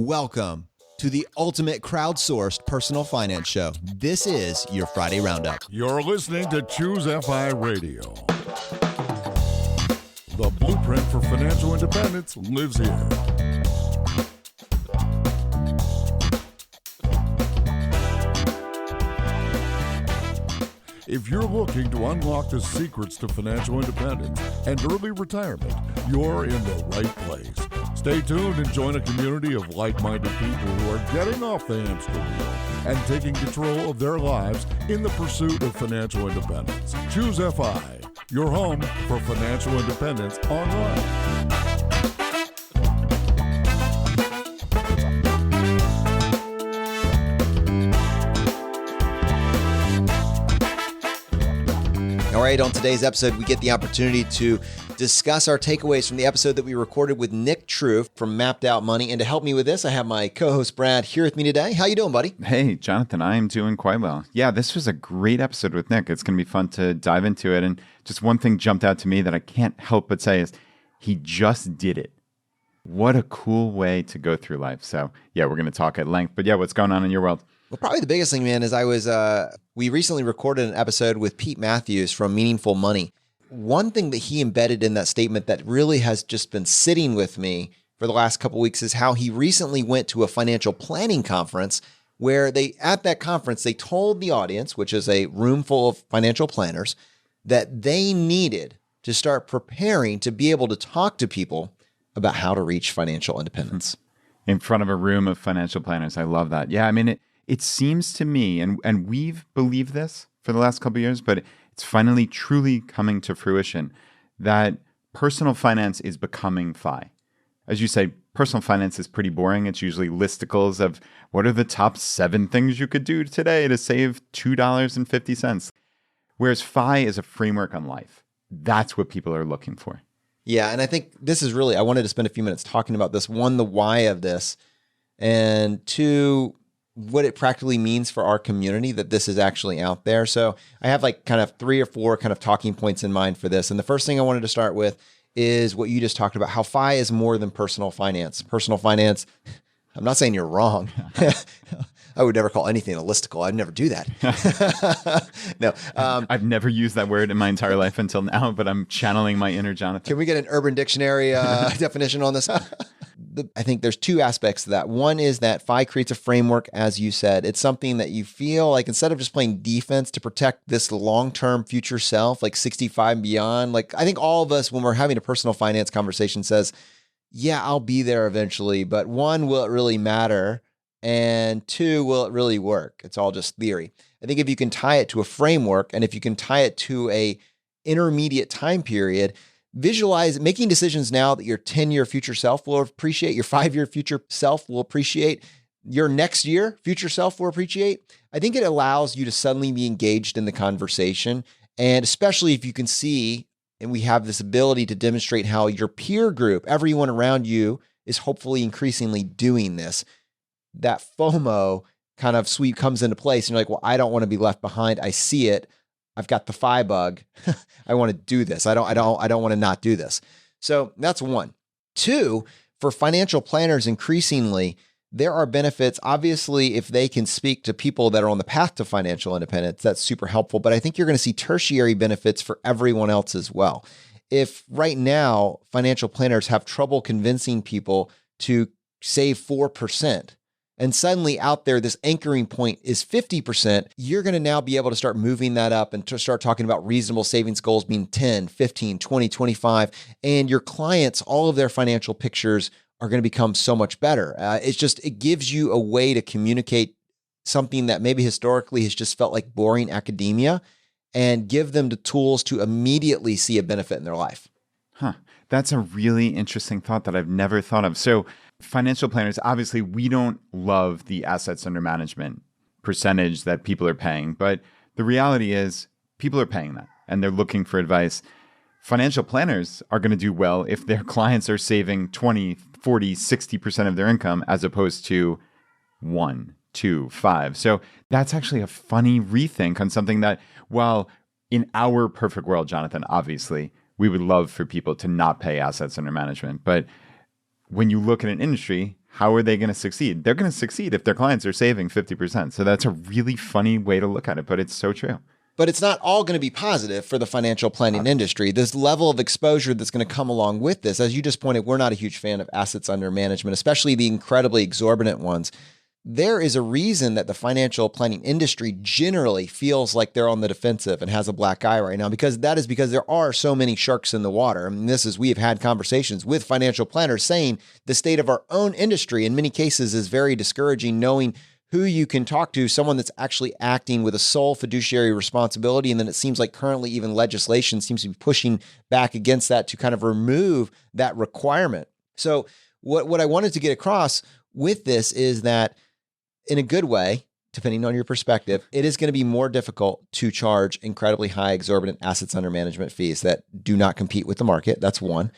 Welcome to the ultimate crowdsourced personal finance show. This is your Friday Roundup. You're listening to Choose FI Radio. The blueprint for financial independence lives here. If you're looking to unlock the secrets to financial independence and early retirement, you're in the right place. Stay tuned and join a community of like-minded people who are getting off the hamster wheel and taking control of their lives in the pursuit of financial independence. Choose FI, your home for financial independence online. All right, on today's episode, we get the opportunity to discuss our takeaways from the episode that we recorded with Nick True from Mapped Out Money. And to help me with this, I have my co-host Brad here with me today. How you doing, buddy? Hey, Jonathan, I am doing quite well. Yeah, this was a great episode with Nick. It's going to be fun to dive into it. And just one thing jumped out to me that I can't help but say is he just did it. What a cool way to go through life. So yeah, we're going to talk at length. But yeah, what's going on in your world? Well, probably the biggest thing, man, is we recently recorded an episode with Pete Matthews from Meaningful Money. One thing that he embedded in that statement that really has just been sitting with me for the last couple of weeks is how he recently went to a financial planning conference where at that conference, they told the audience, which is a room full of financial planners, that they needed to start preparing to be able to talk to people about how to reach financial independence. In front of a room of financial planners. I love that. Yeah, I mean, it seems to me, and we've believed this for the last couple of years, but it's finally truly coming to fruition that personal finance is becoming FI. As you say, personal finance is pretty boring. It's usually listicles of what are the top 7 things you could do today to save $2.50. Whereas FI is a framework on life. That's what people are looking for. Yeah, and I think this is really, I wanted to spend a few minutes talking about this. One, the why of this, and two, what it practically means for our community that this is actually out there. So I have like kind of 3 or 4 kind of talking points in mind for this. And the first thing I wanted to start with is what you just talked about, how FI is more than personal finance. Personal finance, I'm not saying you're wrong. I would never call anything a listicle. I'd never do that. No. I've never used that word in my entire life until now, but I'm channeling my inner Jonathan. Can we get an Urban Dictionary definition on this? I think there's 2 aspects to that. One is that FI creates a framework, as you said. It's something that you feel like instead of just playing defense to protect this long-term future self, like 65 and beyond, like I think all of us, when we're having a personal finance conversation, says, yeah, I'll be there eventually, but 1, will it really matter? And 2, will it really work? It's all just theory. I think if you can tie it to a framework and if you can tie it to a intermediate time period, visualize making decisions now that your 10-year future self will appreciate, your 5-year future self will appreciate, your next year future self will appreciate. I think it allows you to suddenly be engaged in the conversation. And especially if you can see, and we have this ability to demonstrate how your peer group, everyone around you is hopefully increasingly doing this, that FOMO kind of sweep comes into place. And you're like, well, I don't want to be left behind. I see it. I've got the FI bug. I want to do this. I don't want to not do this. So that's 1. 2, for financial planners, increasingly, there are benefits. Obviously, if they can speak to people that are on the path to financial independence, that's super helpful. But I think you're going to see tertiary benefits for everyone else as well. If right now financial planners have trouble convincing people to save 4%, and suddenly out there, this anchoring point is 50%, you're going to now be able to start moving that up and to start talking about reasonable savings goals being 10, 15, 20, 25. And your clients, all of their financial pictures are going to become so much better. It gives you a way to communicate something that maybe historically has just felt like boring academia and give them the tools to immediately see a benefit in their life. That's a really interesting thought that I've never thought of. So financial planners, obviously, we don't love the assets under management percentage that people are paying, but the reality is people are paying that and they're looking for advice. Financial planners are going to do well if their clients are saving 20, 40, 60% of their income as opposed to 1, 2, 5. So that's actually a funny rethink on something that, while in our perfect world, Jonathan, obviously, we would love for people to not pay assets under management. But when you look at an industry, how are they going to succeed? They're going to succeed if their clients are saving 50%. So that's a really funny way to look at it, but it's so true. But it's not all going to be positive for the financial planning industry. This level of exposure that's going to come along with this, as you just pointed, we're not a huge fan of assets under management, especially the incredibly exorbitant ones. There is a reason that the financial planning industry generally feels like they're on the defensive and has a black eye right now, because there are so many sharks in the water. I mean, we have had conversations with financial planners saying the state of our own industry in many cases is very discouraging, knowing who you can talk to, someone that's actually acting with a sole fiduciary responsibility. And then it seems like currently even legislation seems to be pushing back against that to kind of remove that requirement. So what I wanted to get across with this is that in a good way, depending on your perspective, it is going to be more difficult to charge incredibly high, exorbitant assets under management fees that do not compete with the market. That's one.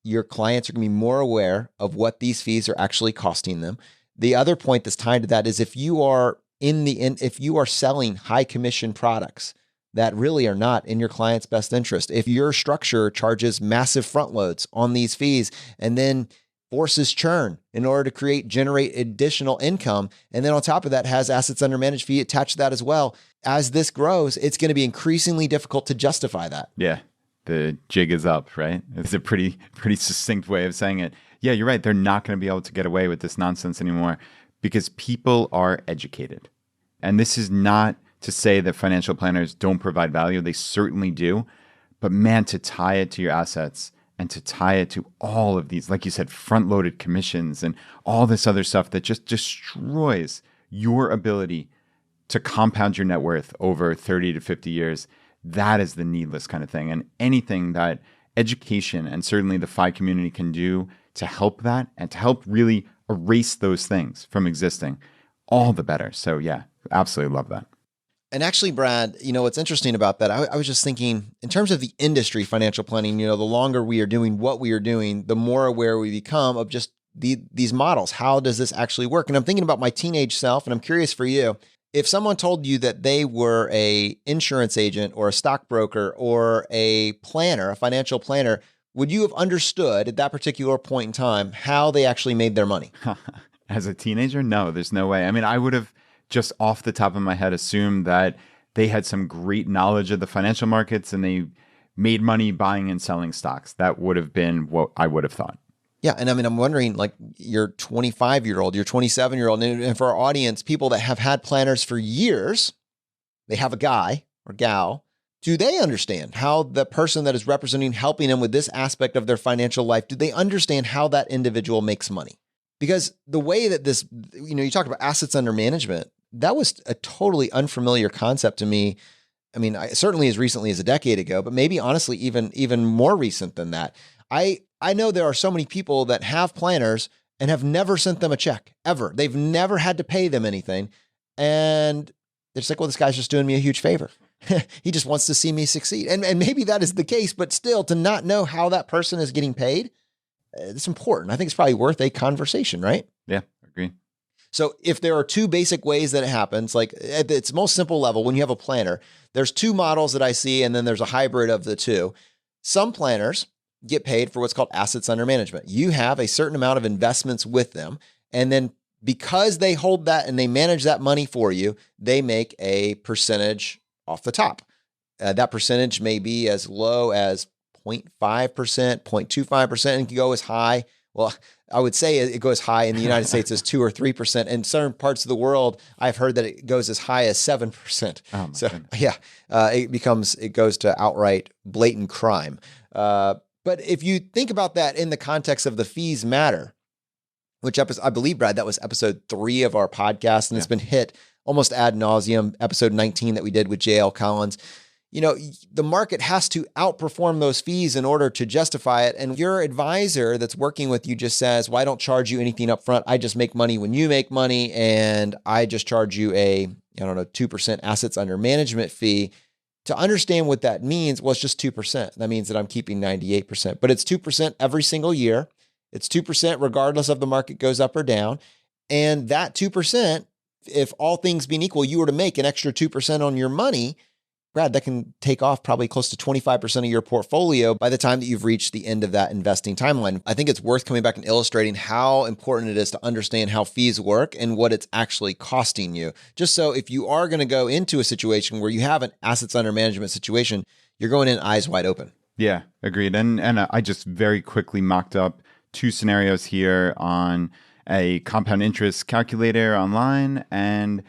Your clients are going to be more aware of what these fees are actually costing them. The other point that's tied to that is if you are selling high commission products that really are not in your client's best interest, if your structure charges massive front loads on these fees and then forces churn in order to generate additional income, and then on top of that has assets under management fee attached to that as well, as this grows, it's going to be increasingly difficult to justify that. Yeah. The jig is up, right? It's a pretty succinct way of saying it. Yeah, you're right. They're not going to be able to get away with this nonsense anymore because people are educated. And this is not to say that financial planners don't provide value. They certainly do. But man, to tie it to your assets and to tie it to all of these, like you said, front-loaded commissions and all this other stuff that just destroys your ability to compound your net worth over 30 to 50 years, that is the needless kind of thing. And anything that education and certainly the FI community can do to help that and to help really erase those things from existing, all the better. So yeah, absolutely love that. And actually, Brad, what's interesting about that, I was just thinking in terms of the industry financial planning, the longer we are doing what we are doing, the more aware we become of just these models. How does this actually work? And I'm thinking about my teenage self, and I'm curious for you. If someone told you that they were a insurance agent or a stockbroker or a planner, a financial planner, would you have understood at that particular point in time how they actually made their money? As a teenager? No, there's no way. I mean, I would have just off the top of my head assumed that they had some great knowledge of the financial markets and they made money buying and selling stocks. That would have been what I would have thought. Yeah. And I mean, I'm wondering, like, your 25-year-old, your 27-year-old, and for our audience, people that have had planners for years, they have a guy or gal. Do they understand how the person that is representing, helping them with this aspect of their financial life, do they understand how that individual makes money? Because the way that this, you talk about assets under management, that was a totally unfamiliar concept to me. I mean, certainly as recently as a decade ago, but maybe honestly, even more recent than that. I know there are so many people that have planners and have never sent them a check ever. They've never had to pay them anything. And they're just like, well, this guy's just doing me a huge favor. He just wants to see me succeed. And maybe that is the case, but still to not know how that person is getting paid, it's important. I think it's probably worth a conversation, right? Yeah, agree. So if there are two basic ways that it happens, like at its most simple level, when you have a planner, there's two models that I see, and then there's a hybrid of the two. Some planners get paid for what's called assets under management. You have a certain amount of investments with them, and then because they hold that and they manage that money for you, they make a percentage off the top. That percentage may be as low as 0.5%, 0.25%, and can go as high. Well, I would say it goes high in the United States as 2 or 3%. In certain parts of the world, I've heard that it goes as high as 7%. Oh, so goodness. yeah, it goes to outright blatant crime. But if you think about that in the context of the fees matter, which I believe, Brad, that was episode 3 of our podcast, and it's been hit almost ad nauseum, episode 19 that we did with JL Collins. The market has to outperform those fees in order to justify it. And your advisor that's working with you just says, well, I don't charge you anything up front. I just make money when you make money. And I just charge you a 2% assets under management fee. To understand what that means, well, it's just 2%. That means that I'm keeping 98%, but it's 2% every single year. It's 2% regardless of the market goes up or down. And that 2%, if all things being equal, you were to make an extra 2% on your money, Brad, that can take off probably close to 25% of your portfolio by the time that you've reached the end of that investing timeline. I think it's worth coming back and illustrating how important it is to understand how fees work and what it's actually costing you. Just so if you are going to go into a situation where you have an assets under management situation, you're going in eyes wide open. Yeah, agreed. And I just very quickly mocked up 2 scenarios here on a compound interest calculator online. And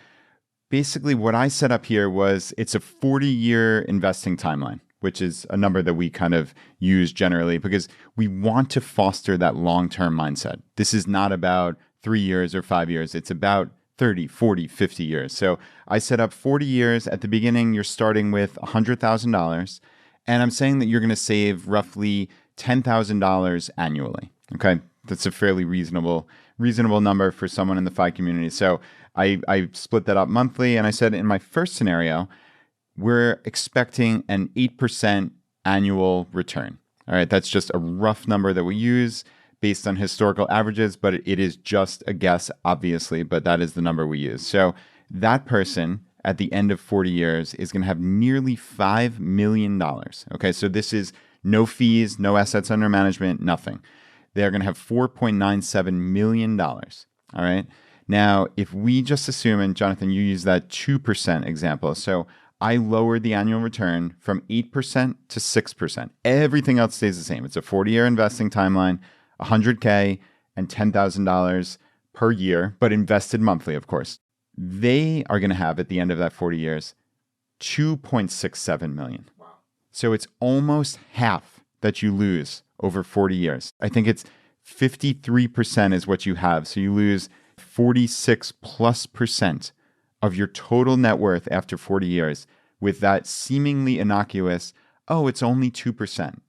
basically what I set up here was it's a 40-year investing timeline, which is a number that we kind of use generally because we want to foster that long-term mindset. This is not about 3 years or 5 years. It's about 30, 40, 50 years. So I set up 40 years. At the beginning, you're starting with $100,000. And I'm saying that you're going to save roughly $10,000 annually. Okay. That's a fairly reasonable number for someone in the FI community. So I split that up monthly. And I said in my first scenario, we're expecting an 8% annual return. All right. That's just a rough number that we use based on historical averages, but it is just a guess, obviously, but that is the number we use. So that person at the end of 40 years is going to have nearly $5 million. Okay. So this is no fees, no assets under management, nothing. They're going to have $4.97 million. All right. Now, if we just assume, and Jonathan, you use that 2% example. So I lowered the annual return from 8% to 6%. Everything else stays the same. It's a 40-year investing timeline, $100K and $10,000 per year, but invested monthly, of course. They are going to have at the end of that 40 years, $2.67 million. Wow. So it's almost half that you lose over 40 years. I think it's 53% is what you have. So you lose 46+% of your total net worth after 40 years with that seemingly innocuous, oh, it's only 2%.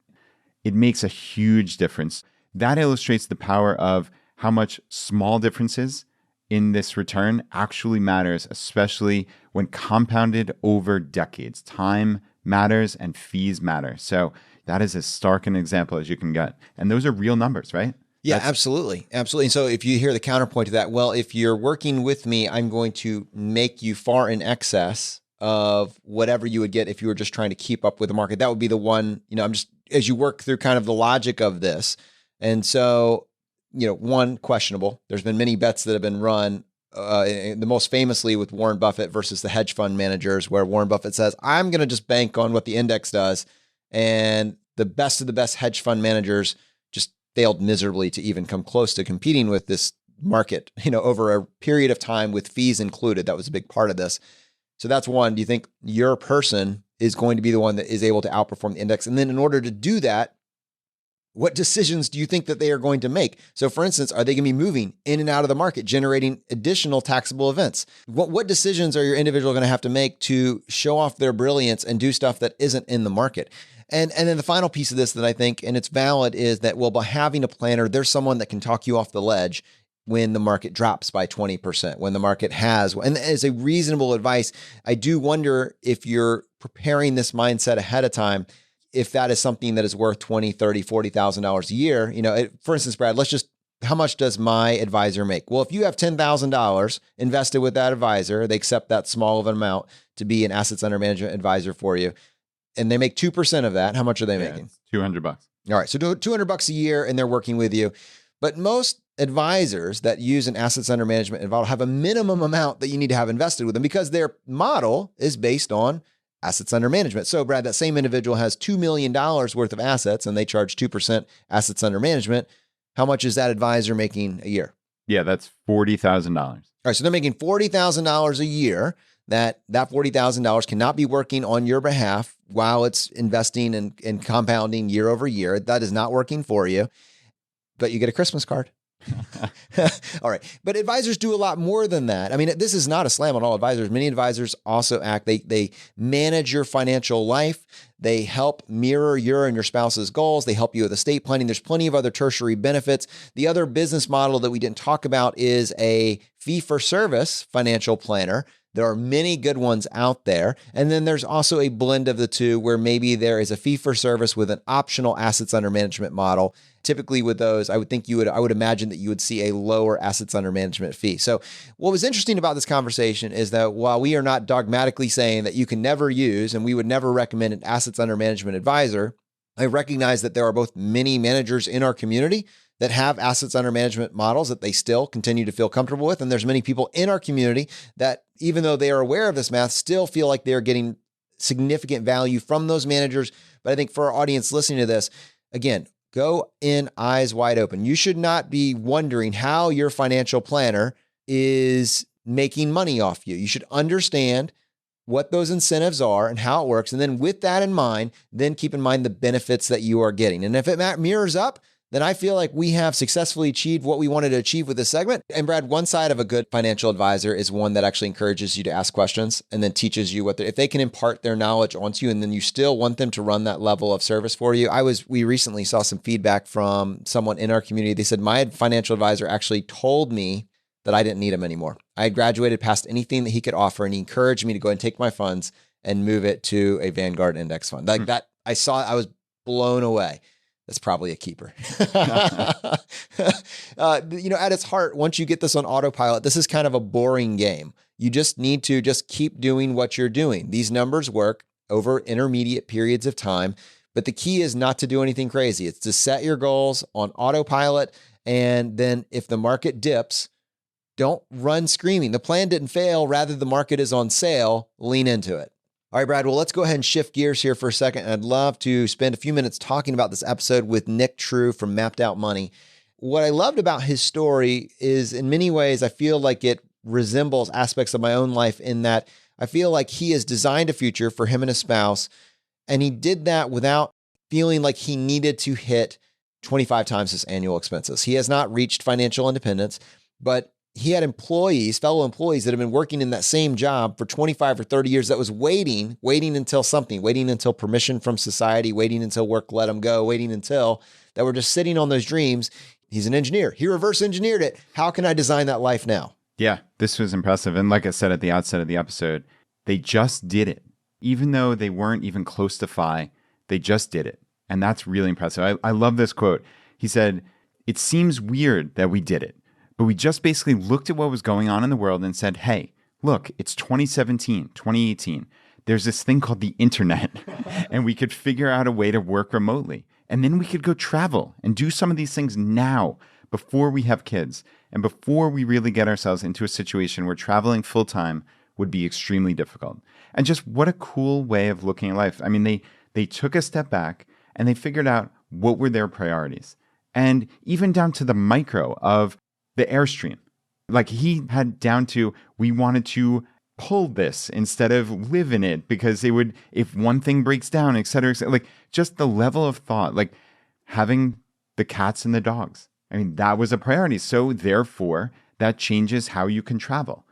It makes a huge difference. That illustrates the power of how much small differences in this return actually matters, especially when compounded over decades. Time matters and fees matter. So that is as stark an example as you can get. And those are real numbers, right? Yeah, absolutely. Absolutely. And so if you hear the counterpoint to that, well, if you're working with me, I'm going to make you far in excess of whatever you would get if you were just trying to keep up with the market. That would be the one, I'm just, as you work through kind of the logic of this. And so, one, questionable. There's been many bets that have been run, the most famously with Warren Buffett versus the hedge fund managers, where Warren Buffett says, I'm going to just bank on what the index does. And the best of the best hedge fund managers just failed miserably to even come close to competing with this market, over a period of time with fees included. That was a big part of this. So that's one. Do you think your person is going to be the one that is able to outperform the index? And then in order to do that, what decisions do you think that they are going to make? So for instance, are they going to be moving in and out of the market, generating additional taxable events? What decisions are your individual going to have to make to show off their brilliance and do stuff that isn't in the market? And then the final piece of this that I think, and it's valid, is that, well, by having a planner, there's someone that can talk you off the ledge when the market drops by 20%, when the market has, and as a reasonable advice, I do wonder if you're preparing this mindset ahead of time, if that is something that is worth $20,000, $30,000, $40,000 a year. For instance, Brad, how much does my advisor make? Well, if you have $10,000 invested with that advisor, they accept that small of an amount to be an assets under management advisor for you, and they make 2% of that. How much are they making? $200. All right. So $200 a year, and they're working with you. But most advisors that use an assets under management involved have a minimum amount that you need to have invested with them because their model is based on assets under management. So Brad, that same individual has $2 million worth of assets and they charge 2% assets under management. How much is that advisor making a year? Yeah, that's $40,000. All right. So they're making $40,000 a year. That $40,000 cannot be working on your behalf while it's investing and compounding year over year. That is not working for you, but you get a Christmas card. All right. But advisors do a lot more than that. I mean, this is not a slam on all advisors. Many advisors also act, they manage your financial life. They help mirror your and your spouse's goals. They help you with estate planning. There's plenty of other tertiary benefits. The other business model that we didn't talk about is a fee-for-service financial planner There are many good ones out there. And then there's also a blend of the two where maybe there is a fee for service with an optional assets under management model. Typically with those, I would imagine that you would see a lower assets under management fee. So what was interesting about this conversation is that while we are not dogmatically saying that you can never use, and we would never recommend an assets under management advisor, I recognize that there are both many managers in our community that have assets under management models that they still continue to feel comfortable with. And there's many people in our community that, even though they are aware of this math, still feel like they're getting significant value from those managers. But I think for our audience listening to this, again, go in eyes wide open. You should not be wondering how your financial planner is making money off you. You should understand what those incentives are and how it works. And then with that in mind, then keep in mind the benefits that you are getting. And if it mirrors up, then I feel like we have successfully achieved what we wanted to achieve with this segment. And Brad, one side of a good financial advisor is one that actually encourages you to ask questions and then teaches you if they can impart their knowledge onto you, and then you still want them to run that level of service for you. We recently saw some feedback from someone in our community. They said, my financial advisor actually told me that I didn't need him anymore. I had graduated past anything that he could offer, and he encouraged me to go and take my funds and move it to a Vanguard index fund. Like that, I was blown away. That's probably a keeper. At its heart, once you get this on autopilot, this is kind of a boring game. You just need to just keep doing what you're doing. These numbers work over intermediate periods of time, but the key is not to do anything crazy. It's to set your goals on autopilot. And then if the market dips, don't run screaming. The plan didn't fail. Rather, the market is on sale. Lean into it. All right, Brad, well, let's go ahead and shift gears here for a second. I'd love to spend a few minutes talking about this episode with Nick True from Mapped Out Money. What I loved about his story is, in many ways, I feel like it resembles aspects of my own life in that I feel like he has designed a future for him and his spouse, and he did that without feeling like he needed to hit 25 times his annual expenses. He has not reached financial independence, but he had fellow employees that have been working in that same job for 25 or 30 years that was waiting until permission from society, waiting until work let him go, waiting until that were just sitting on those dreams. He's an engineer. He reverse engineered it. How can I design that life now? Yeah, this was impressive. And like I said at the outset of the episode, they just did it. Even though they weren't even close to FI, they just did it. And that's really impressive. I love this quote. He said, "It seems weird that we did it, but we just basically looked at what was going on in the world and said, hey, look, it's 2017, 2018. There's this thing called the internet, and we could figure out a way to work remotely. And then we could go travel and do some of these things now before we have kids and before we really get ourselves into a situation where traveling full-time would be extremely difficult." And just what a cool way of looking at life. I mean, they took a step back and they figured out what were their priorities. And even down to the micro of the Airstream. Like he had down to, we wanted to pull this instead of live in it because it would, if one thing breaks down, et cetera, like just the level of thought, like having the cats and the dogs. I mean, that was a priority. So therefore, that changes how you can travel.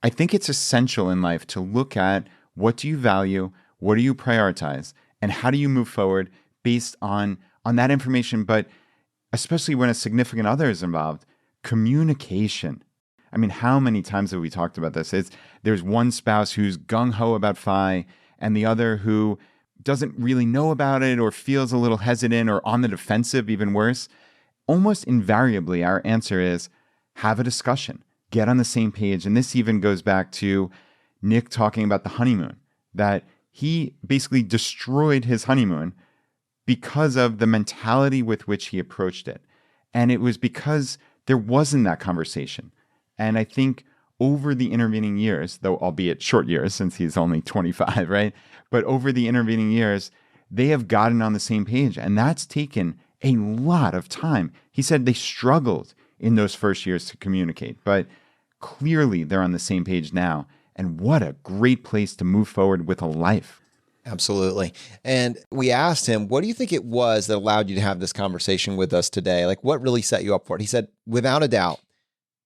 I think it's essential in life to look at what do you value, what do you prioritize, and how do you move forward based on that information, but especially when a significant other is involved. Communication. I mean, how many times have we talked about this? There's one spouse who's gung-ho about FI and the other who doesn't really know about it or feels a little hesitant or on the defensive, even worse. Almost invariably, our answer is have a discussion, get on the same page. And this even goes back to Nick talking about the honeymoon, that he basically destroyed his honeymoon because of the mentality with which he approached it. And it was because there wasn't that conversation. And I think over the intervening years, though albeit short years since he's only 25, right? But over the intervening years, they have gotten on the same page. And that's taken a lot of time. He said they struggled in those first years to communicate, but clearly they're on the same page now. And what a great place to move forward with a life. Absolutely. And we asked him, what do you think it was that allowed you to have this conversation with us today? Like, what really set you up for it? He said, without a doubt,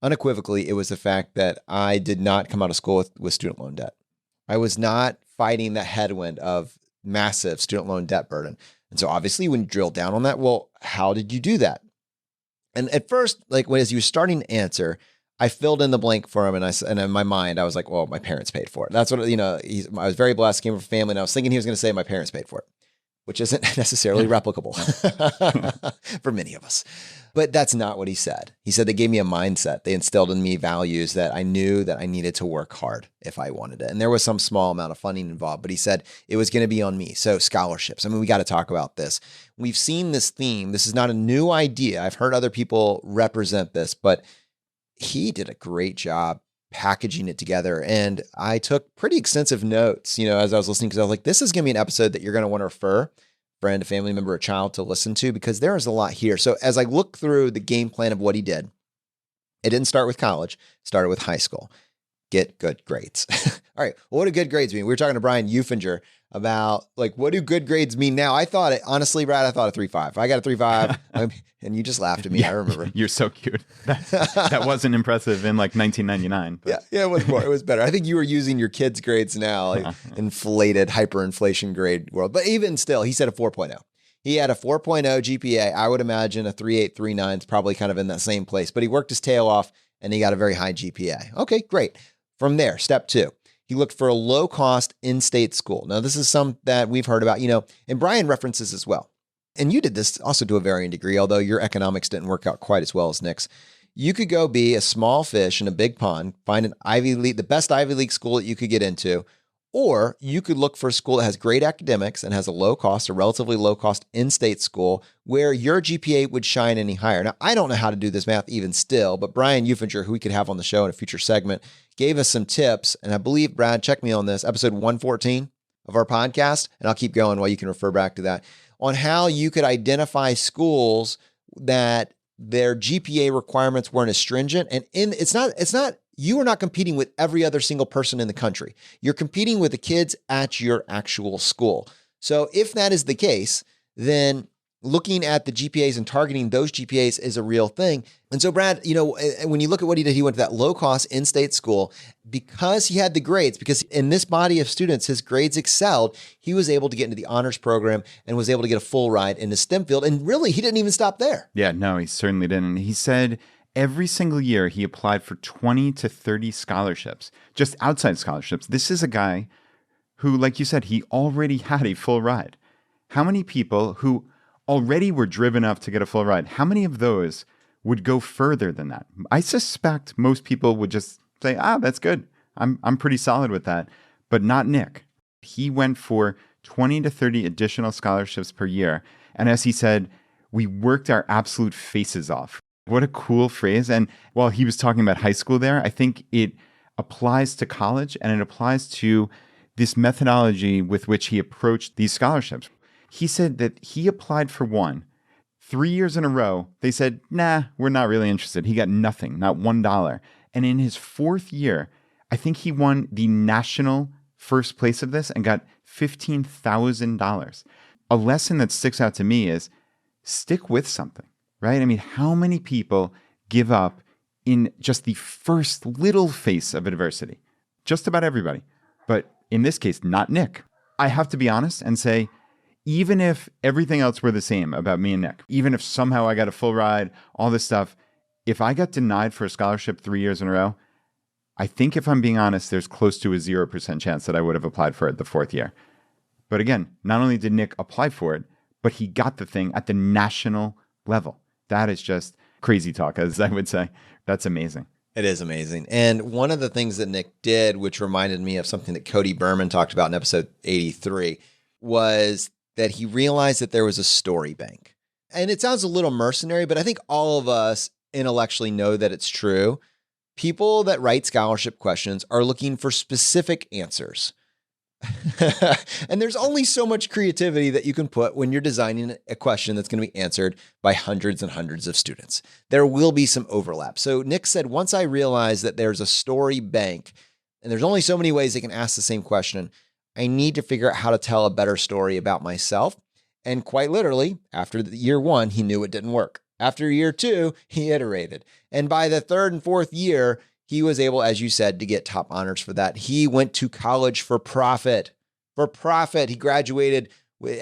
unequivocally, it was the fact that I did not come out of school with student loan debt. I was not fighting the headwind of massive student loan debt burden. And so obviously when you drill down on that, well, how did you do that? And at first, like as you were starting to answer, I filled in the blank for him, and in my mind, I was like, well, my parents paid for it. That's what, I was very blessed, came from a family, and I was thinking he was going to say my parents paid for it, which isn't necessarily replicable for many of us. But that's not what he said. He said they gave me a mindset. They instilled in me values that I knew that I needed to work hard if I wanted it. And there was some small amount of funding involved, but he said it was going to be on me. So scholarships. I mean, we got to talk about this. We've seen this theme. This is not a new idea. I've heard other people represent this, but he did a great job packaging it together. And I took pretty extensive notes, as I was listening, because I was like, this is going to be an episode that you're going to want to refer friend, a family member, a child to listen to, because there is a lot here. So as I look through the game plan of what he did, it didn't start with college, it started with high school. Get good grades. All right. Well, what do good grades mean? We were talking to Brian Eufinger about what do good grades mean now? I thought it, honestly, Brad, I thought a 3.5. I got a 3.5 and you just laughed at me. Yeah, I remember. You're so cute. That wasn't impressive in 1999. But. Yeah, it was more. It was better. I think you were using your kids' grades now, inflated hyperinflation grade world. But even still, he said a 4.0. He had a 4.0 GPA. I would imagine a 3.8, 3.9 is probably kind of in that same place, but he worked his tail off and he got a very high GPA. Okay, great. From there, step 2. He looked for a low-cost in-state school. Now, this is some that we've heard about, and Brian references as well. And you did this also to a varying degree, although your economics didn't work out quite as well as Nick's. You could go be a small fish in a big pond, find an Ivy League, the best Ivy League school that you could get into, or you could look for a school that has great academics and has a relatively low-cost in-state school where your GPA would shine any higher. Now, I don't know how to do this math even still, but Brian Eufinger, who we could have on the show in a future segment, gave us some tips. And I believe, Brad, check me on this, episode 114 of our podcast, and I'll keep going while you can refer back to that, on how you could identify schools that their GPA requirements weren't as stringent. And it's not, you are not competing with every other single person in the country. You're competing with the kids at your actual school. So if that is the case, then looking at the GPAs and targeting those GPAs is a real thing. And so, Brad, when you look at what he did, he went to that low-cost in-state school because he had the grades, because in this body of students, his grades excelled. He was able to get into the honors program and was able to get a full ride into STEM field. And really, he didn't even stop there. Yeah, no, he certainly didn't. He said every single year he applied for 20 to 30 scholarships, just outside scholarships. This is a guy who, like you said, he already had a full ride. How many people who already were driven up to get a full ride, how many of those would go further than that? I suspect most people would just say, that's good. I'm pretty solid with that. But not Nick. He went for 20 to 30 additional scholarships per year. And as he said, we worked our absolute faces off. What a cool phrase. And while he was talking about high school there, I think it applies to college and it applies to this methodology with which he approached these scholarships. He said that he applied for one. 3 years in a row, they said, nah, we're not really interested. He got nothing, not $1. And in his 4th year, I think he won the national first place of this and got $15,000. A lesson that sticks out to me is stick with something, right? I mean, how many people give up in just the first little face of adversity? Just about everybody. But in this case, not Nick. I have to be honest and say, even if everything else were the same about me and Nick, even if somehow I got a full ride, all this stuff, if I got denied for a scholarship 3 years in a row, I think if I'm being honest, there's close to a 0% chance that I would have applied for it the 4th year. But again, not only did Nick apply for it, but he got the thing at the national level. That is just crazy talk, as I would say. That's amazing. It is amazing. And one of the things that Nick did, which reminded me of something that Cody Berman talked about in episode 83, was that he realized that there was a story bank. And it sounds a little mercenary, but I think all of us intellectually know that it's true. People that write scholarship questions are looking for specific answers. And there's only so much creativity that you can put when you're designing a question that's going to be answered by hundreds and hundreds of students. There will be some overlap. So Nick said, once I realized that there's a story bank and there's only so many ways they can ask the same question, I need to figure out how to tell a better story about myself. And quite literally, after year 1, he knew it didn't work. After year 2, he iterated. And by the 3rd and 4th year, he was able, as you said, to get top honors for that. He went to college for profit. For profit. He graduated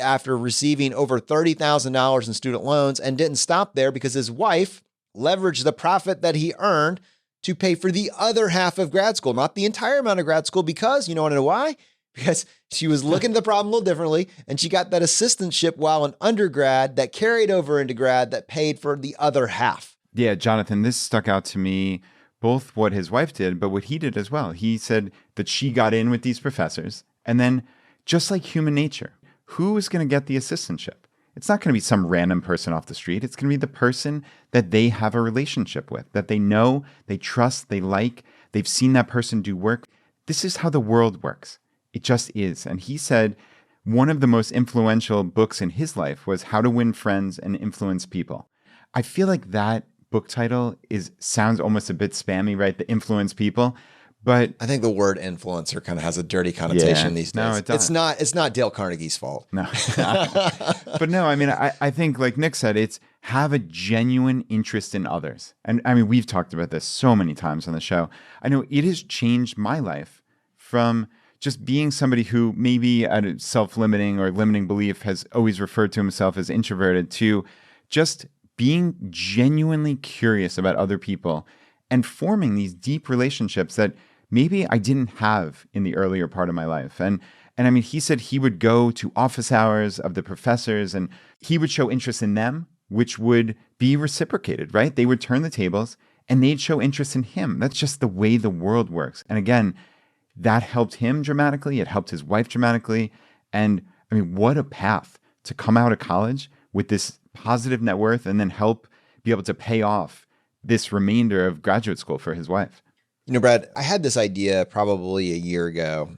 after receiving over $30,000 in student loans and didn't stop there because his wife leveraged the profit that he earned to pay for the other half of grad school, not the entire amount of grad school, because you want to know why? Because she was looking at the problem a little differently, and she got that assistantship while in undergrad that carried over into grad that paid for the other half. Yeah, Jonathan, this stuck out to me, both what his wife did, but what he did as well. He said that she got in with these professors, and then just like human nature, who is going to get the assistantship? It's not going to be some random person off the street. It's going to be the person that they have a relationship with, that they know, they trust, they like, they've seen that person do work. This is how the world works. It just is. And he said one of the most influential books in his life was How to Win Friends and Influence People. I feel like that book title sounds almost a bit spammy, right? The influence people. But I think the word influencer kind of has a dirty connotation these days. No, it does. It's not Dale Carnegie's fault. No. But no, I mean, I think like Nick said, it's have a genuine interest in others. And I mean, we've talked about this so many times on the show. I know it has changed my life from just being somebody who maybe out of self-limiting or limiting belief has always referred to himself as introverted to just being genuinely curious about other people and forming these deep relationships that maybe I didn't have in the earlier part of my life. And I mean, he said he would go to office hours of the professors and he would show interest in them, which would be reciprocated, right? They would turn the tables and they'd show interest in him. That's just the way the world works. And again, that helped him dramatically. It helped his wife dramatically. And I mean, what a path to come out of college with this positive net worth and then help be able to pay off this remainder of graduate school for his wife. You know, Brad, I had this idea probably a year ago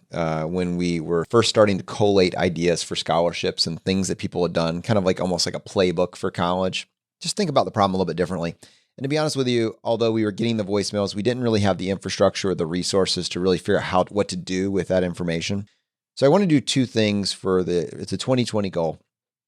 when we were first starting to collate ideas for scholarships and things that people had done, kind of like almost like a playbook for college. Just think about the problem a little bit differently. And to be honest with you, although we were getting the voicemails, we didn't really have the infrastructure or the resources to really figure out what to do with that information. So I want to do two things it's a 2020 goal.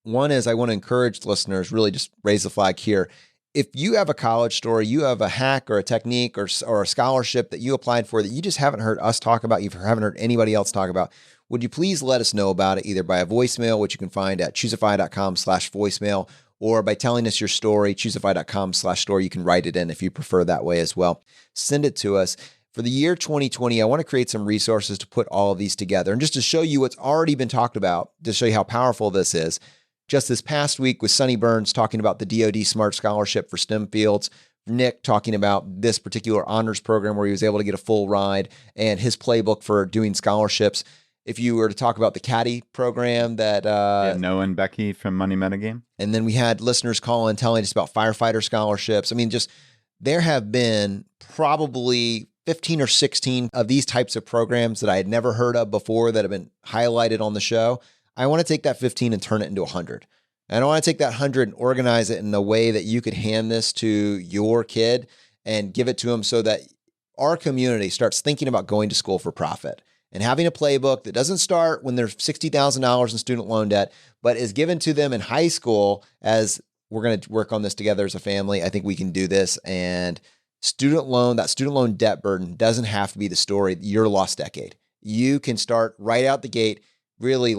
One is I want to encourage listeners, really just raise the flag here. If you have a college story, you have a hack or a technique or a scholarship that you applied for that you just haven't heard us talk about, you haven't heard anybody else talk about, would you please let us know about it either by a voicemail, which you can find at chooseify.com/voicemail, or by telling us your story, chooseify.com/story. You can write it in if you prefer that way as well. Send it to us. For the year 2020, I want to create some resources to put all of these together. And just to show you what's already been talked about, to show you how powerful this is, just this past week with Sonny Burns talking about the DoD Smart Scholarship for STEM fields, Nick talking about this particular honors program where he was able to get a full ride and his playbook for doing scholarships. If you were to talk about the Caddy program that Noah and Becky from Money Metagame. And then we had listeners call in telling us about firefighter scholarships. I mean, just there have been probably 15 or 16 of these types of programs that I had never heard of before that have been highlighted on the show. I want to take that 15 and turn it into 100. And I want to take that 100 and organize it in a way that you could hand this to your kid and give it to them so that our community starts thinking about going to school for profit and having a playbook that doesn't start when they're $60,000 in student loan debt, but is given to them in high school as we're going to work on this together as a family. I think we can do this. And that student loan debt burden doesn't have to be the story, your lost decade. You can start right out the gate, really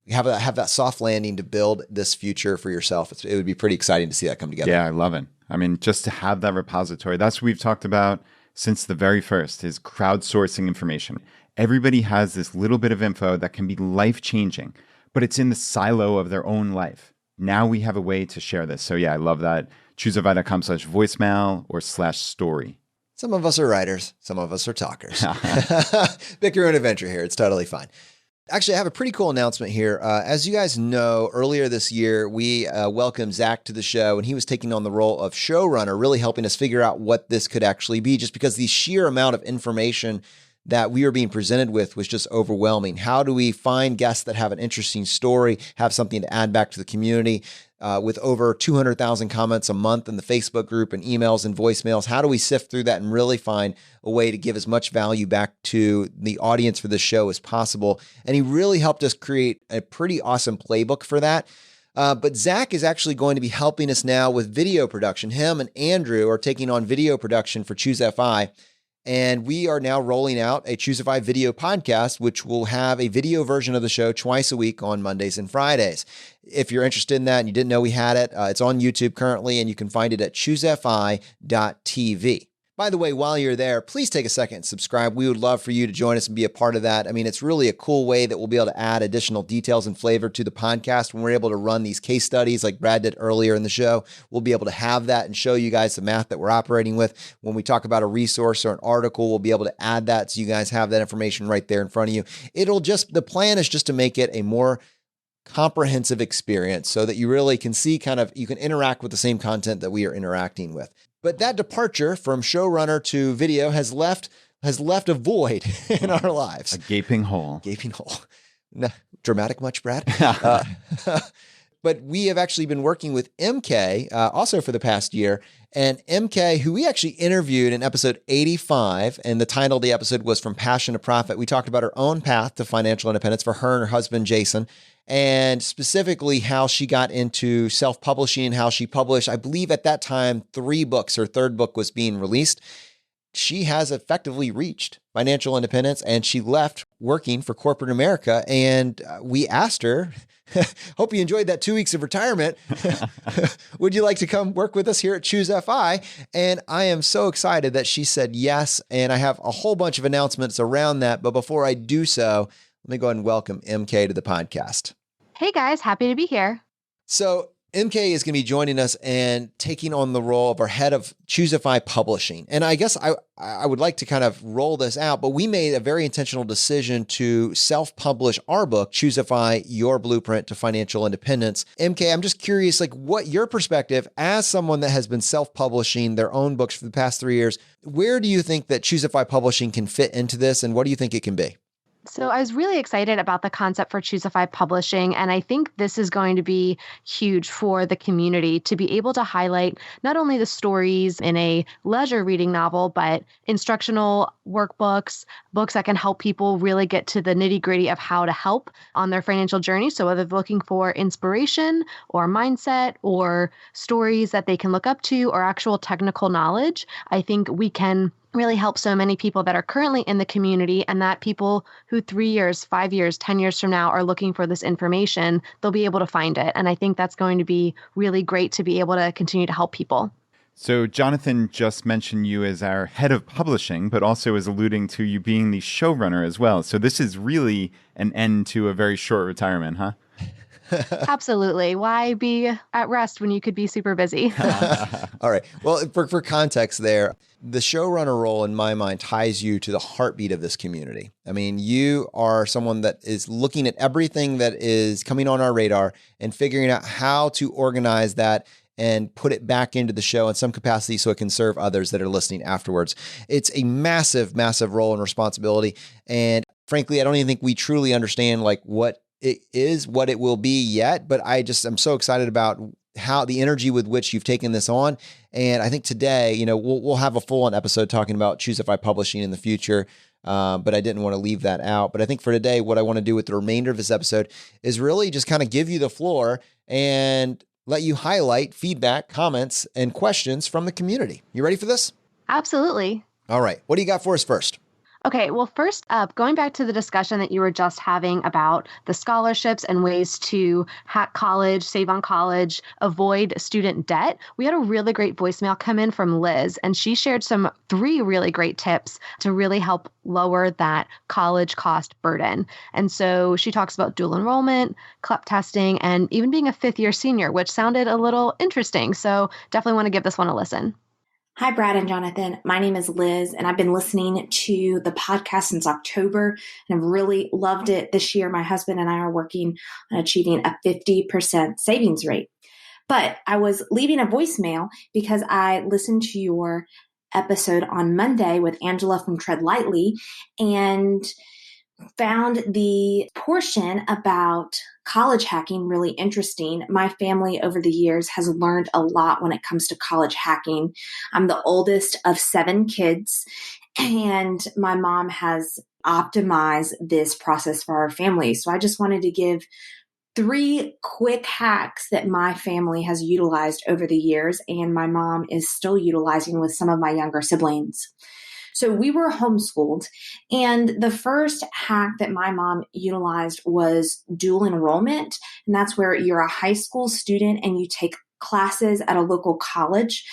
have that soft landing to build this future for yourself. It would be pretty exciting to see that come together. Yeah, I love it. I mean, just to have that repository, that's what we've talked about since the very first, is crowdsourcing information. Everybody has this little bit of info that can be life-changing, but it's in the silo of their own life. Now we have a way to share this. So yeah, I love that. chooseify.com/voicemail or /story. Some of us are writers. Some of us are talkers. Pick your own adventure here. It's totally fine. Actually, I have a pretty cool announcement here. As you guys know, earlier this year, we welcomed Zach to the show, and he was taking on the role of showrunner, really helping us figure out what this could actually be, just because the sheer amount of information that we were being presented with was just overwhelming. How do we find guests that have an interesting story, have something to add back to the community? With over 200,000 comments a month in the Facebook group and emails and voicemails, how do we sift through that and really find a way to give as much value back to the audience for this show as possible? And he really helped us create a pretty awesome playbook for that. But Zach is actually going to be helping us now with video production. Him and Andrew are taking on video production for Choose FI. And we are now rolling out a Chooseify video podcast, which will have a video version of the show twice a week on Mondays and Fridays. If you're interested in that and you didn't know we had it, it's on YouTube currently, and you can find it at choosefi.tv. By the way, while you're there, please take a second and subscribe. We would love for you to join us and be a part of that. I mean, it's really a cool way that we'll be able to add additional details and flavor to the podcast when we're able to run these case studies like Brad did earlier in the show. We'll be able to have that and show you guys the math that we're operating with. When we talk about a resource or an article, we'll be able to add that so you guys have that information right there in front of you. The plan is just to make it a more comprehensive experience so that you really can see you can interact with the same content that we are interacting with. But that departure from showrunner to video has left a void in our lives. A gaping hole. Gaping hole. Dramatic much, Brad? But we have actually been working with MK also for the past year. And MK, who we actually interviewed in episode 85, and the title of the episode was From Passion to Profit. We talked about her own path to financial independence for her and her husband, Jason, and specifically how she got into self-publishing and how she published, I believe at that time, 3 books. Her 3rd book was being released. She has effectively reached financial independence, and she left working for corporate America. And we asked her, hope you enjoyed that 2 weeks of retirement. Would you like to come work with us here at Choose FI? And I am so excited that she said yes. And I have a whole bunch of announcements around that. But before I do so, let me go ahead and welcome MK to the podcast. Hey guys, happy to be here. So MK is going to be joining us and taking on the role of our head of Choosify Publishing. And I guess I would like to kind of roll this out, but we made a very intentional decision to self-publish our book, Choosify Your Blueprint to Financial Independence. MK, I'm just curious, what your perspective as someone that has been self-publishing their own books for the past 3 years, where do you think that Choosify Publishing can fit into this, and what do you think it can be? So I was really excited about the concept for Choosify Publishing, and I think this is going to be huge for the community to be able to highlight not only the stories in a leisure reading novel, but instructional workbooks, books that can help people really get to the nitty-gritty of how to help on their financial journey. So whether they're looking for inspiration or mindset or stories that they can look up to or actual technical knowledge, I think we can really help so many people that are currently in the community, and that people who 3 years, 5 years, 10 years from now are looking for this information, they'll be able to find it. And I think that's going to be really great to be able to continue to help people. So Jonathan just mentioned you as our head of publishing, but also is alluding to you being the showrunner as well. So this is really an end to a very short retirement, huh? Absolutely. Why be at rest when you could be super busy? All right. Well, for context there, the showrunner role in my mind ties you to the heartbeat of this community. I mean, you are someone that is looking at everything that is coming on our radar and figuring out how to organize that and put it back into the show in some capacity so it can serve others that are listening afterwards. It's a massive, massive role and responsibility. And frankly, I don't even think we truly understand what it is, what it will be yet, but I'm so excited about how the energy with which you've taken this on. And I think today, we'll have a full-on episode talking about Choosify Publishing in the future. But I didn't want to leave that out. But I think for today, what I want to do with the remainder of this episode is really just kind of give you the floor and let you highlight feedback, comments, and questions from the community. You ready for this? Absolutely. All right. What do you got for us first? Okay, well, first up, going back to the discussion that you were just having about the scholarships and ways to hack college, save on college, avoid student debt, we had a really great voicemail come in from Liz, and she shared 3 really great tips to really help lower that college cost burden. And so she talks about dual enrollment, CLEP testing, and even being a 5th-year senior, which sounded a little interesting. So definitely want to give this one a listen. Hi, Brad and Jonathan. My name is Liz, and I've been listening to the podcast since October, and I've really loved it. This year, my husband and I are working on achieving a 50% savings rate. But I was leaving a voicemail because I listened to your episode on Monday with Angela from Tread Lightly and found the portion about college hacking really interesting. My family over the years has learned a lot when it comes to college hacking. I'm the oldest of 7 kids, and my mom has optimized this process for our family. So I just wanted to give 3 quick hacks that my family has utilized over the years, and my mom is still utilizing with some of my younger siblings. So we were homeschooled, and the first hack that my mom utilized was dual enrollment, and that's where you're a high school student and you take classes at a local college.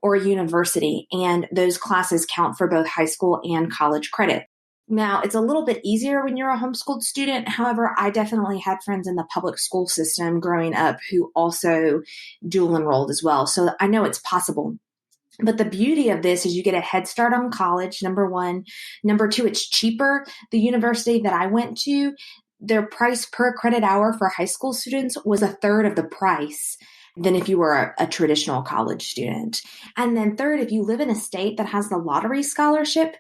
or a university, and those classes count for both high school and college credit. Now, it's a little bit easier when you're a homeschooled student. However, I definitely had friends in the public school system growing up who also dual enrolled as well. So I know it's possible. But the beauty of this is you get a head start on college, number one. Number two, it's cheaper. The university that I went to, their price per credit hour for high school students was a third of the price than if you were a traditional college student. And then third, if you live in a state that has the lottery scholarship,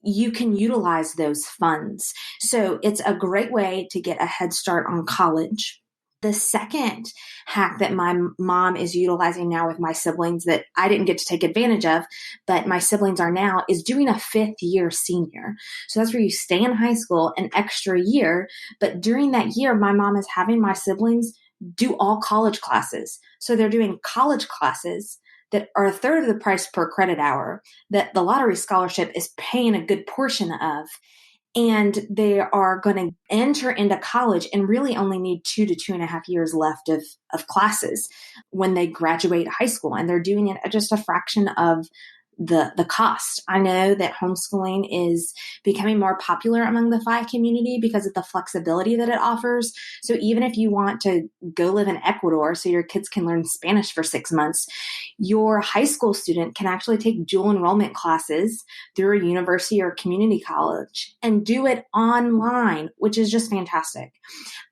you can utilize those funds. So it's a great way to get a head start on college. The second hack that my mom is utilizing now with my siblings that I didn't get to take advantage of, but my siblings are now, is doing a 5th year senior. So that's where you stay in high school an extra year. But during that year, my mom is having my siblings do all college classes. So they're doing college classes that are a third of the price per credit hour that the lottery scholarship is paying a good portion of. And they are going to enter into college and really only need 2 to 2.5 years left of classes when they graduate high school. And they're doing it at just a fraction of the cost. I know that homeschooling is becoming more popular among the FI community because of the flexibility that it offers. So even if you want to go live in Ecuador so your kids can learn Spanish for 6 months, your high school student can actually take dual enrollment classes through a university or community college and do it online, which is just fantastic.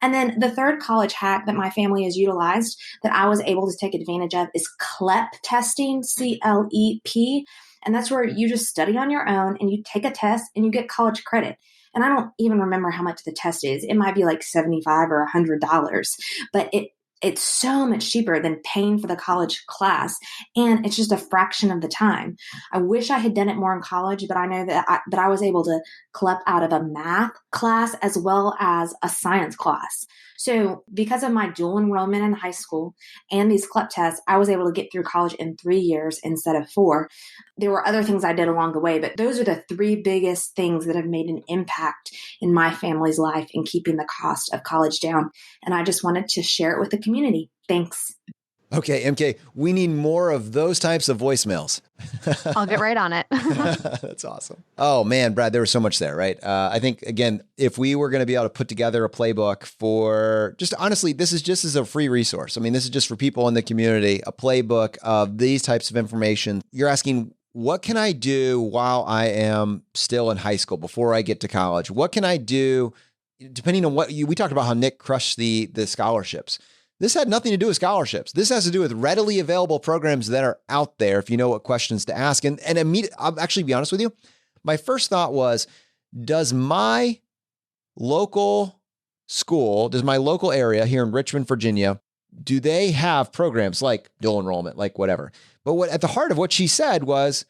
And then the third college hack that my family has utilized that I was able to take advantage of is CLEP testing, CLEP. And that's where you just study on your own and you take a test and you get college credit. And I don't even remember how much the test is. It might be like $75 or $100, but it's so much cheaper than paying for the college class. And it's just a fraction of the time. I wish I had done it more in college, but I know that I was able to CLEP out of a math class as well as a science class. So because of my dual enrollment in high school and these CLEP tests, I was able to get through college in 3 years instead of 4. There were other things I did along the way, but those are the 3 biggest things that have made an impact in my family's life in keeping the cost of college down. And I just wanted to share it with the community. Thanks. Okay, MK, we need more of those types of voicemails. I'll get right on it. That's awesome. Oh man, Brad, there was so much there, right? I think again, if we were going to be able to put together a playbook for just honestly, this is just as a free resource. I mean, this is just for people in the community, a playbook of these types of information. You're asking, what can I do while I am still in high school before I get to college? What can I do depending on we talked about how Nick crushed the scholarships. This had nothing to do with scholarships. This has to do with readily available programs that are out there if you know what questions to ask. And I'll actually be honest with you. My first thought was, does my local school, does my local area here in Richmond, Virginia, do they have programs like dual enrollment, like whatever? But at the heart of what she said was,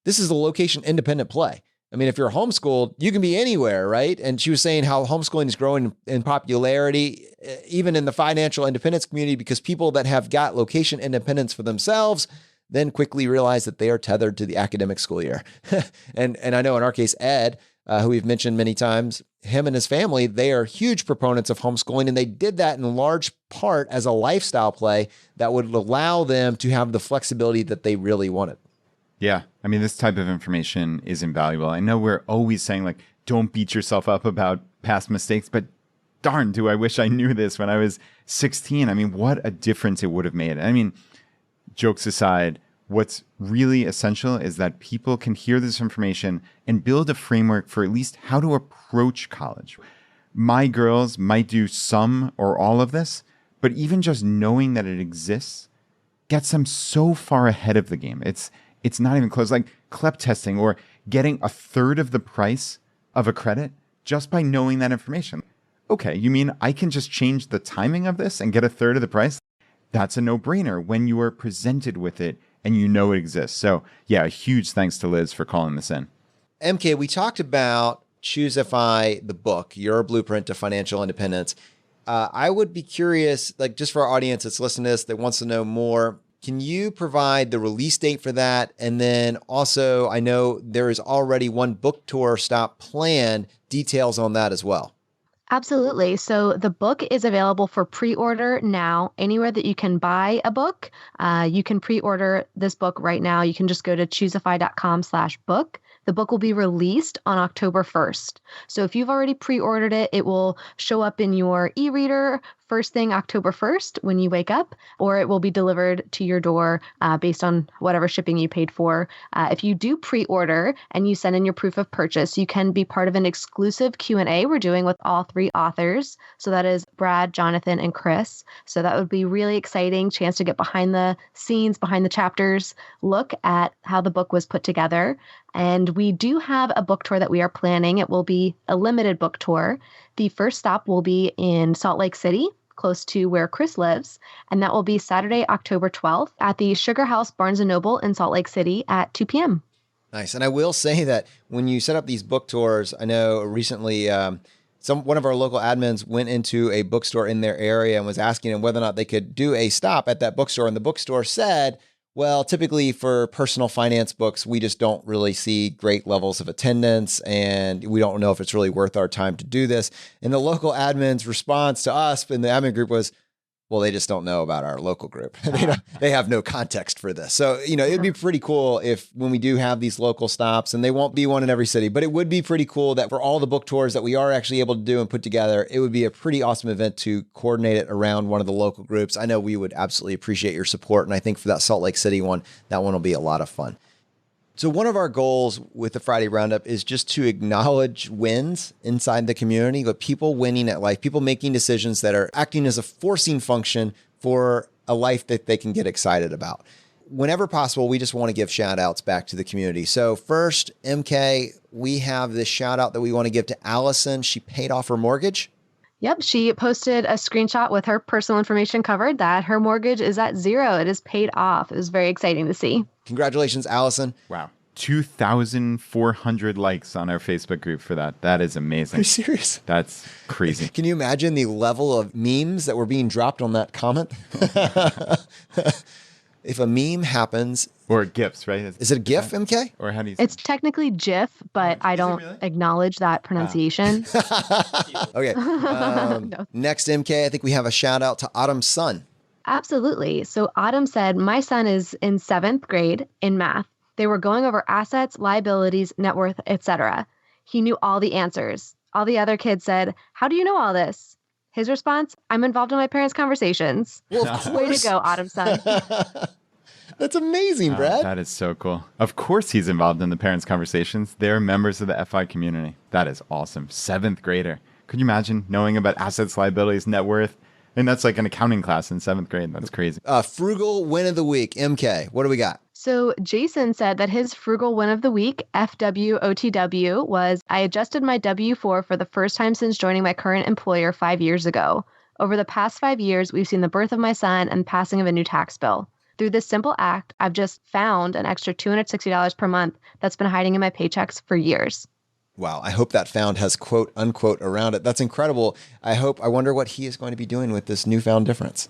this is a location independent play. I mean, if you're homeschooled, you can be anywhere, right? And she was saying how homeschooling is growing in popularity, even in the financial independence community, because people that have got location independence for themselves then quickly realize that they are tethered to the academic school year. And I know in our case, Ed, who we've mentioned many times, him and his family, they are huge proponents of homeschooling, and they did that in large part as a lifestyle play that would allow them to have the flexibility that they really wanted. Yeah. I mean, this type of information is invaluable. I know we're always saying, like, don't beat yourself up about past mistakes, but darn, do I wish I knew this when I was 16. I mean, what a difference it would have made. I mean, jokes aside, what's really essential is that people can hear this information and build a framework for at least how to approach college. My girls might do some or all of this, but even just knowing that it exists gets them so far ahead of the game. It's not even close. Like CLEP testing or getting a third of the price of a credit just by knowing that information. Okay, you mean I can just change the timing of this and get a third of the price? That's a no-brainer when you are presented with it and you know it exists. So yeah, a huge thanks to Liz for calling this in. MK, we talked about Choose FI, the book, Your Blueprint to Financial Independence. I would be curious, like just for our audience that's listening to this that wants to know more, can you provide the release date for that? And then also, I know there is already one book tour stop planned, details on that as well. Absolutely. So the book is available for pre-order now anywhere that you can buy a book. You can pre-order this book right now. You can just go to choosify.com/book. The book will be released on October 1st. So if you've already pre-ordered it, it will show up in your e-reader first thing October 1st when you wake up, or it will be delivered to your door based on whatever shipping you paid for. If you do pre-order and you send in your proof of purchase, you can be part of an exclusive Q&A we're doing with all three authors. So that is Brad, Jonathan, and Chris. So that would be really exciting chance to get behind the scenes, behind the chapters, look at how the book was put together. And we do have a book tour that we are planning. It will be a limited book tour. The first stop will be in Salt Lake City, close to where Chris lives, and that will be Saturday, October 12th at the Sugar House Barnes & Noble in Salt Lake City at 2 p.m. Nice. And I will say that when you set up these book tours, I know recently one of our local admins went into a bookstore in their area and was asking them whether or not they could do a stop at that bookstore. And the bookstore said, well, typically for personal finance books, we just don't really see great levels of attendance, and we don't know if it's really worth our time to do this. And the local admin's response to us in the admin group was, well, they just don't know about our local group. They have no context for this. So, it'd be pretty cool if when we do have these local stops, and they won't be one in every city, but it would be pretty cool that for all the book tours that we are actually able to do and put together, it would be a pretty awesome event to coordinate it around one of the local groups. I know we would absolutely appreciate your support. And I think for that Salt Lake City one, that one will be a lot of fun. So one of our goals with the Friday Roundup is just to acknowledge wins inside the community, but people winning at life, people making decisions that are acting as a forcing function for a life that they can get excited about. Whenever possible, we just want to give shout outs back to the community. So first, MK, we have this shout out that we want to give to Allison. She paid off her mortgage. Yep, she posted a screenshot with her personal information covered that her mortgage is at zero. It is paid off. It was very exciting to see. Congratulations, Allison. Wow. 2,400 likes on our Facebook group for that. That is amazing. Are you serious? That's crazy. Can you imagine the level of memes that were being dropped on that comment? If a meme happens... Or GIFs, right? Is it a GIF, MK? Or how do you say It's technically GIF, but I don't acknowledge that pronunciation. Okay. No. Next, MK, I think we have a shout out to Autumn's son. Absolutely. So Autumn said, my son is in 7th grade in math. They were going over assets, liabilities, net worth, etc. He knew all the answers. All the other kids said, how do you know all this? His response, I'm involved in my parents' conversations. Well, of Way course. to go, Autumn's son. That's amazing, Brad. That is so cool. Of course he's involved in the parents' conversations. They're members of the FI community. That is awesome. 7th grader. Could you imagine knowing about assets, liabilities, net worth? And that's like an accounting class in 7th grade. That's crazy. Frugal win of the week. MK, what do we got? So Jason said that his frugal win of the week, FWOTW, was I adjusted my W-4 for the first time since joining my current employer 5 years ago. Over the past 5 years, we've seen the birth of my son and passing of a new tax bill. Through this simple act, I've just found an extra $260 per month that's been hiding in my paychecks for years. Wow. I hope that found has quote unquote around it. That's incredible. I wonder what he is going to be doing with this newfound difference.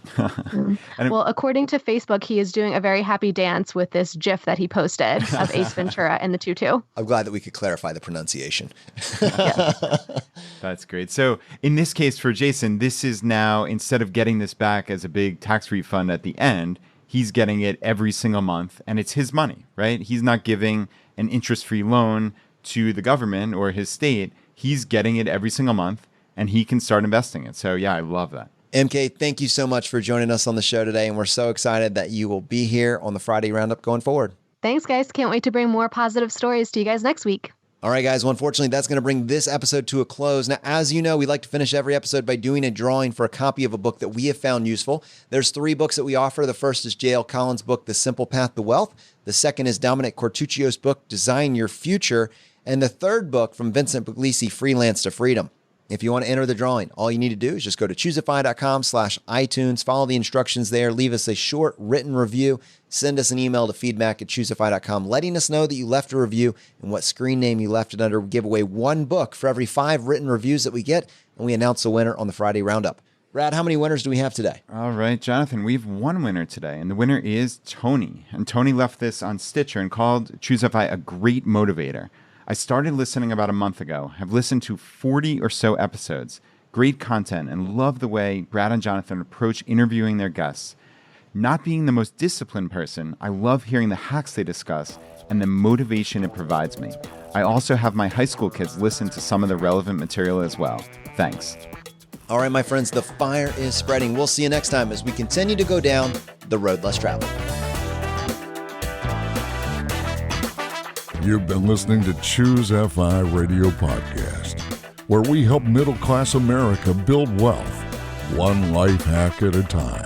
Well, according to Facebook, he is doing a very happy dance with this GIF that he posted of Ace Ventura and the tutu. I'm glad that we could clarify the pronunciation. That's great. So in this case for Jason, this is now, instead of getting this back as a big tax refund at the end, he's getting it every single month, and it's his money, right? He's not giving an interest-free loan to the government or his state. He's getting it every single month, and he can start investing it. So yeah, I love that. MK, thank you so much for joining us on the show today, and we're so excited that you will be here on the Friday Roundup going forward. Thanks, guys. Can't wait to bring more positive stories to you guys next week. All right, guys. Well, unfortunately, that's going to bring this episode to a close. Now, as you know, we like to finish every episode by doing a drawing for a copy of a book that we have found useful. There's 3 books that we offer. The first is J.L. Collins' book, The Simple Path to Wealth. The second is Dominic Cortuccio's book, Design Your Future. And the third book from Vincent Puglisi, Freelance to Freedom. If you want to enter the drawing, all you need to do is just go to choosify.com/iTunes, follow the instructions there, leave us a short written review, send us an email to feedback@choosify.com, letting us know that you left a review and what screen name you left it under. We give away 1 book for every 5 written reviews that we get, and we announce the winner on the Friday Roundup. Brad, how many winners do we have today? All right, Jonathan, we have 1 winner today, and the winner is Tony. And Tony left this on Stitcher and called Choosify a great motivator. I started listening about a month ago. I've listened to 40 or so episodes. great content and love the way Brad and Jonathan approach interviewing their guests. Not being the most disciplined person, I love hearing the hacks they discuss and the motivation it provides me. I also have my high school kids listen to some of the relevant material as well. Thanks. All right, my friends, the fire is spreading. We'll see you next time as we continue to go down the road less traveled. You've been listening to Choose FI Radio Podcast, where we help middle-class America build wealth, one life hack at a time.